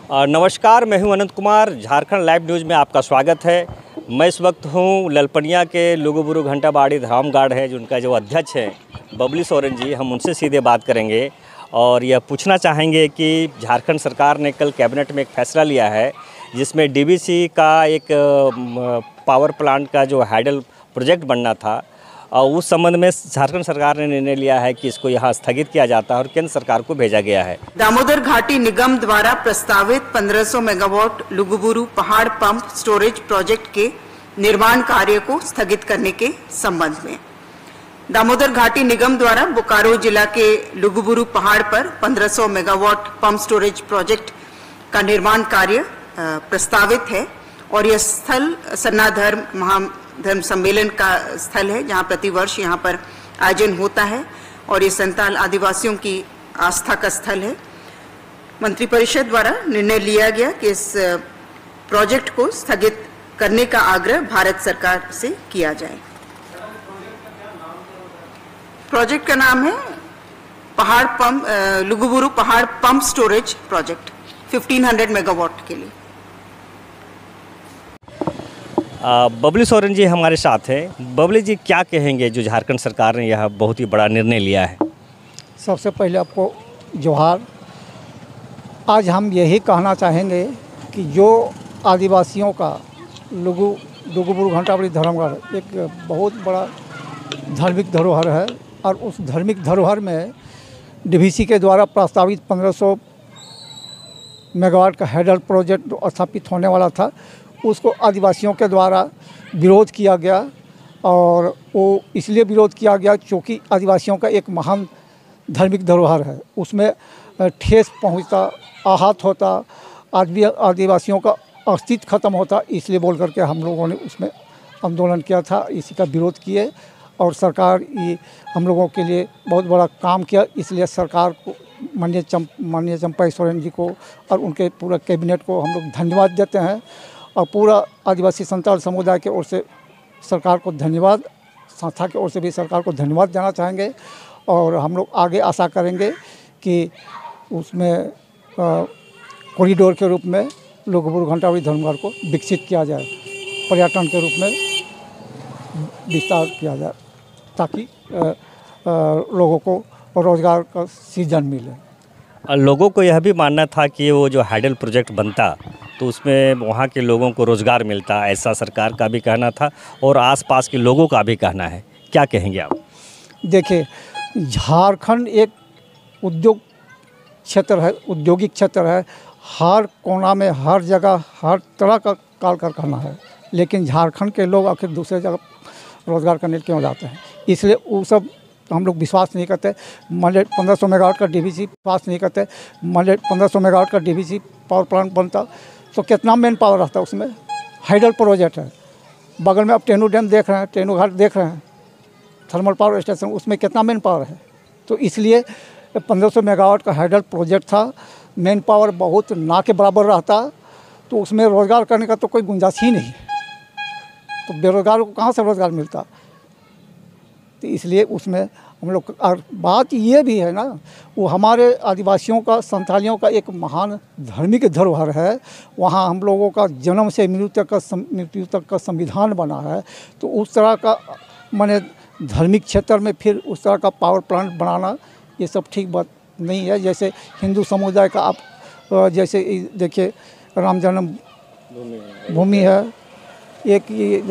नमस्कार, मैं हूं अनंत कुमार। झारखंड लाइव न्यूज़ में आपका स्वागत है। मैं इस वक्त हूं ललपनिया के लुगुबुरु घंटाबाड़ी धाम गार्ड है, जिनका जो अध्यक्ष है बबली सोरेन जी। हम उनसे सीधे बात करेंगे और यह पूछना चाहेंगे कि झारखंड सरकार ने कल कैबिनेट में एक फैसला लिया है जिसमें डीवीसी का एक पावर प्लांट का जो हाइडल प्रोजेक्ट बनना था, और उस संबंध में झारखंड सरकार ने निर्णय लिया है कि इसको यहाँ स्थगित किया जाता है और केंद्र सरकार को भेजा गया है। दामोदर घाटी निगम द्वारा प्रस्तावित 1500 मेगावाट लुगुबुरु पहाड़ पंप स्टोरेज प्रोजेक्ट के निर्माण कार्य को स्थगित करने के संबंध में दामोदर घाटी निगम द्वारा बोकारो जिला के लुगुबुरु पहाड़ पर 1500 मेगावाट पंप स्टोरेज प्रोजेक्ट का निर्माण कार्य प्रस्तावित है और यह स्थल सन्ना धर्म सम्मेलन का स्थल है, जहां प्रतिवर्ष यहां पर आयोजन होता है और ये संताल आदिवासियों की आस्था का स्थल है। मंत्रिपरिषद द्वारा निर्णय लिया गया कि इस प्रोजेक्ट को स्थगित करने का आग्रह भारत सरकार से किया जाए। प्रोजेक्ट का नाम है लुगुबुरु पहाड़ पंप स्टोरेज प्रोजेक्ट 1500 मेगावाट के लिए। बबली सोरेन जी हमारे साथ हैं। बबली जी, क्या कहेंगे जो झारखंड सरकार ने यह बहुत ही बड़ा निर्णय लिया है? सबसे पहले आपको जोहार। आज हम यही कहना चाहेंगे कि जो आदिवासियों का लुगुबुरु घंटाबाड़ी धर्मगढ़ एक बहुत बड़ा धार्मिक धरोहर है और उस धार्मिक धरोहर में डीवीसी के द्वारा प्रस्तावित 1500 मेगावाट का हाइडल प्रोजेक्ट स्थापित होने वाला था, उसको आदिवासियों के द्वारा विरोध किया गया। और वो इसलिए विरोध किया गया क्योंकि आदिवासियों का एक महान धार्मिक धरोहर है, उसमें ठेस पहुंचता, आहत होता, आज भी आदिवासियों का अस्तित्व खत्म होता, इसलिए बोल करके हम लोगों ने उसमें आंदोलन किया था, इसी का विरोध किए। और सरकार ये हम लोगों के लिए बहुत बड़ा काम किया, इसलिए सरकार को माननीय चंपा सोरेन जी को और उनके पूरा कैबिनेट को हम लोग धन्यवाद देते हैं। और पूरा आदिवासी संताल समुदाय के ओर से सरकार को धन्यवाद, संस्था की ओर से भी सरकार को धन्यवाद देना चाहेंगे। और हम लोग आगे आशा करेंगे कि उसमें कॉरिडोर के रूप में लुगुबुरु घंटाबाड़ी धर्मगढ़ को विकसित किया जाए, पर्यटन के रूप में विस्तार किया जाए, ताकि लोगों को रोज़गार का सीजन मिले। लोगों को यह भी मानना था कि वो जो हाइडल प्रोजेक्ट बनता तो उसमें वहाँ के लोगों को रोज़गार मिलता, ऐसा सरकार का भी कहना था और आसपास के लोगों का भी कहना है। क्या कहेंगे आप? देखिए, झारखंड एक उद्योग क्षेत्र है, औद्योगिक क्षेत्र है। हर कोना में, हर जगह, हर तरह का कल कारखाना है, लेकिन झारखंड के लोग आखिर दूसरे जगह रोज़गार करने क्यों जाते हैं? इसलिए वो सब हम लोग विश्वास नहीं करते। मान लीजिए 1500 मेगावाट का डीवीसी विश्वास नहीं करते। मान लीजिए 1500 मेगावाट का डीवीसी पावर प्लांट बनता तो कितना मैन पावर रहता उसमें। हाइडल प्रोजेक्ट है, बगल में आप टेनू डैम देख रहे हैं, टेनू घाट देख रहे हैं, थर्मल पावर स्टेशन, उसमें कितना मैन पावर है। तो इसलिए 1500 मेगावाट का हाइडल प्रोजेक्ट था, मैन पावर बहुत ना के बराबर रहता, तो उसमें रोज़गार करने का तो कोई गुंजाइश ही नहीं। तो बेरोज़गार को कहाँ से रोज़गार मिलता? तो इसलिए उसमें हम लोग, और बात ये भी है ना, वो हमारे आदिवासियों का, संथालियों का एक महान धार्मिक धरोहर है। वहाँ हम लोगों का जन्म से मृत्यु तक का संविधान बना है। तो उस तरह का माने धार्मिक क्षेत्र में फिर उस तरह का पावर प्लांट बनाना, ये सब ठीक बात नहीं है। जैसे हिंदू समुदाय का आप जैसे देखिए राम जन्म भूमि है, एक ये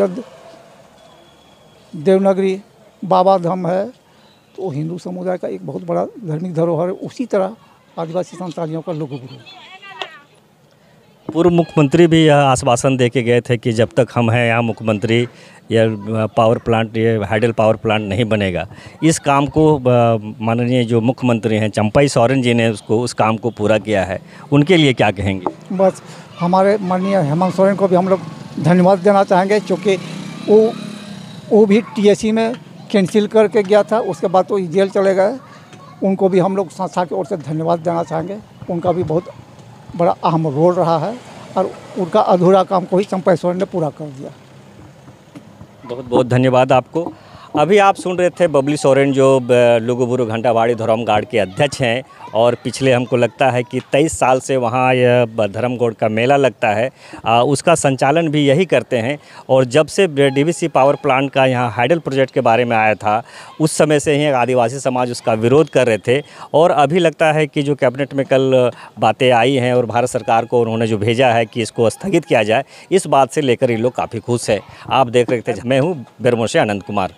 देवनागरी बाबा धाम है, तो हिंदू समुदाय का एक बहुत बड़ा धार्मिक धरोहर है। उसी तरह आदिवासी संतालियों का लुगुबुरु। पूर्व मुख्यमंत्री भी यह आश्वासन दे के गए थे कि जब तक हम हैं यहाँ मुख्यमंत्री, यह पावर प्लांट, ये हाइडल पावर प्लांट नहीं बनेगा। इस काम को माननीय जो मुख्यमंत्री हैं चंपा सोरेन जी ने उस काम को पूरा किया है, उनके लिए क्या कहेंगे? बस हमारे माननीय हेमंत सोरेन को भी हम लोग धन्यवाद देना चाहेंगे, क्योंकि वो भी टीएसी में कैंसिल करके गया था, उसके बाद तो जेल चले गए। उनको भी हम लोग संस्था की ओर से धन्यवाद देना चाहेंगे। उनका भी बहुत बड़ा अहम रोल रहा है और उनका अधूरा काम को ही चंपा सोरेन ने पूरा कर दिया। बहुत बहुत धन्यवाद आपको। अभी आप सुन रहे थे बबली सोरेन जो लुगुबुरु घंटाबाड़ी धर्म गार्ड के अध्यक्ष हैं और पिछले हमको लगता है कि 23 साल से वहाँ यह धर्मगौड़ का मेला लगता है, उसका संचालन भी यही करते हैं। और जब से डीवीसी पावर प्लांट का यहाँ हाइडल प्रोजेक्ट के बारे में आया था उस समय से ही आदिवासी समाज उसका विरोध कर रहे थे। और अभी लगता है कि जो कैबिनेट में कल बातें आई हैं और भारत सरकार को उन्होंने जो भेजा है कि इसको स्थगित किया जाए, इस बात से लेकर ये लोग काफ़ी खुश है। आप देख रहे थे, मैं हूँ बेरमो से आनंद कुमार।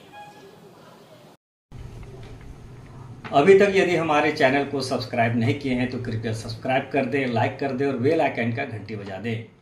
अभी तक यदि हमारे चैनल को सब्सक्राइब नहीं किए हैं तो कृपया सब्सक्राइब कर दें, लाइक कर दें और बेल आइकन का घंटी बजा दें।